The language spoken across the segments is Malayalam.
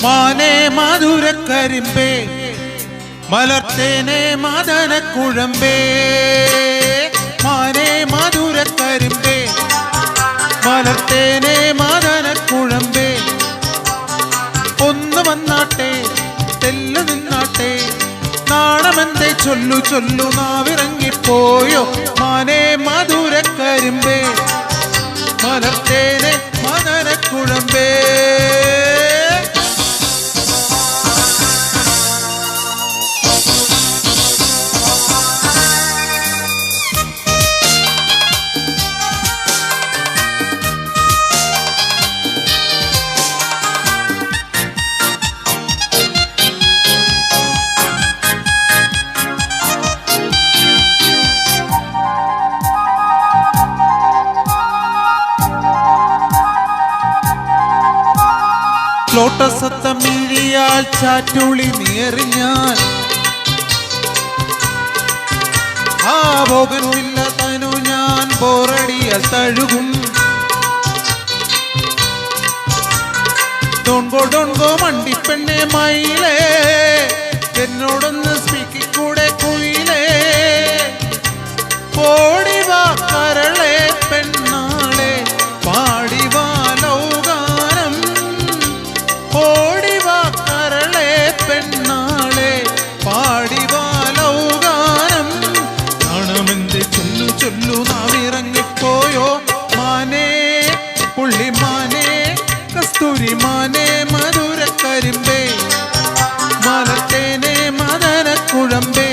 മാനേ മധുരക്കരിമ്പേ മലർത്തേനെ മദനക്കുഴമ്പേ മാനേ മധുരക്കരിമ്പേ മലർത്തേനെ മദനക്കുഴമ്പേ ഒന്ന് വന്നാട്ടെ തെല്ലു നിന്നാട്ടെ നാണമെന്തേ ചൊല്ലു ചൊല്ലു നാവിറങ്ങിപ്പോയോ മാനേ മധുരക്കരിമ്പേ മലർത്തേനെ മദനക്കുഴമ്പേ ലോട്ടസത്തമിഴിയാൽ ചാറ്റുളി നീറിഞ്ഞാൽ ആ ഭോഗനില്ല തനു ഞാൻ ബോറടിയാൽ തഴുകും ഡോൺഗോ ഡോൺഗോ മണ്ടിപ്പെണ്ണെ മയിലേ എന്നോടൊന്ന് സ്പീക്കിക്കൂടെ കുയിലേ ഓടിവാ കരളെ പെണ്ണാളെ പാടിവാ ലൗകാനം ഓടിവാ കരളെ പെണ്ണാളെ പാടിവാ ലൗകാനം നാണമെന്ത് ചൊല്ലു ചൊല്ലു നാവിറങ്ങിപ്പോയോ മാനേ പുള്ളിമാനേ കസ്തൂരി മാനേ മധുരക്കരിമ്പേ മലർത്തേനെ മദനക്കുഴമ്പേ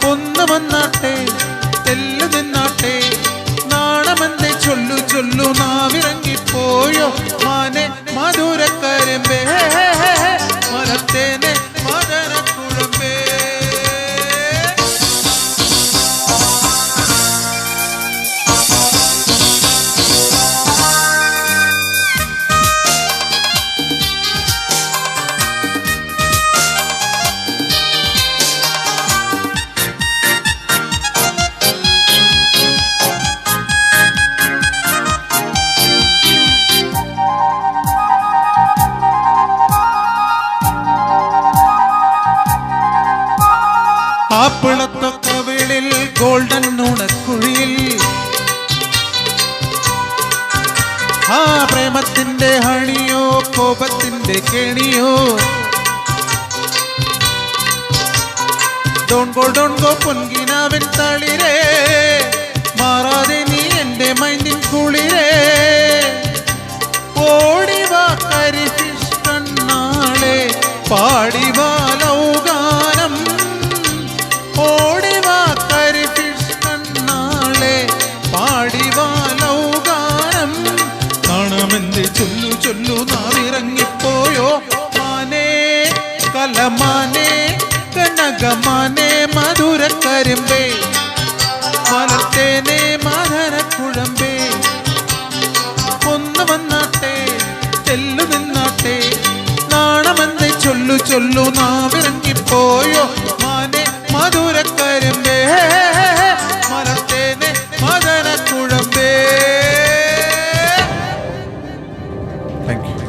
ഒന്ന് വന്നാട്ടെ തെല്ലു നിന്നാട്ടെ നാണമെന്തേ ചൊല്ലു ചൊല്ലു നാവിറങ്ങിപ്പോയോ മാനേ മധുരക്കരിമ്പേ മലർത്തേനെ മദനക്കുഴമ്പേ ആപ്പിളത്തൊക്കവിളിൽ ഗോൾഡൻ നുണക്കുഴിയിൽ ആ പ്രേമത്തിന്റെ ഹണിയോ കോപത്തിന്റെ കെണിയോ ഡോൺഗോ ഡോൺഗോ പൊൻകിനാവിൻ തളിരേ മാറാതെ നീ എന്റെ മൈൻഡിൻ കുളിരേ ഓടിവാ കരിഫിഷ് കണ്ണാളെ പാടിവാ ലൗകാനം ഓടിവാ കരിഫിഷ് കണ്ണാളെ പാടിവാ ലൗകാനം നാണമെന്ത് ചൊല്ലു ചൊല്ലു നാവിറങ്ങിപ്പോയോ മാനേ കലമാനേ കനകമാനേ മധുരക്കരിമ്പേ മലർത്തേനെ മദനക്കുഴമ്പേ ഒന്ന് വന്നാട്ടെ തെല്ലു നിന്നാട്ടെ നാണമെന്ത് ചൊല്ലു ചൊല്ലു നാവിറങ്ങിപ്പോയോ മാനേ മധുരക്കരിമ്പേ മലർത്തേനെ മദനക്കുഴമ്പേ. Thank you.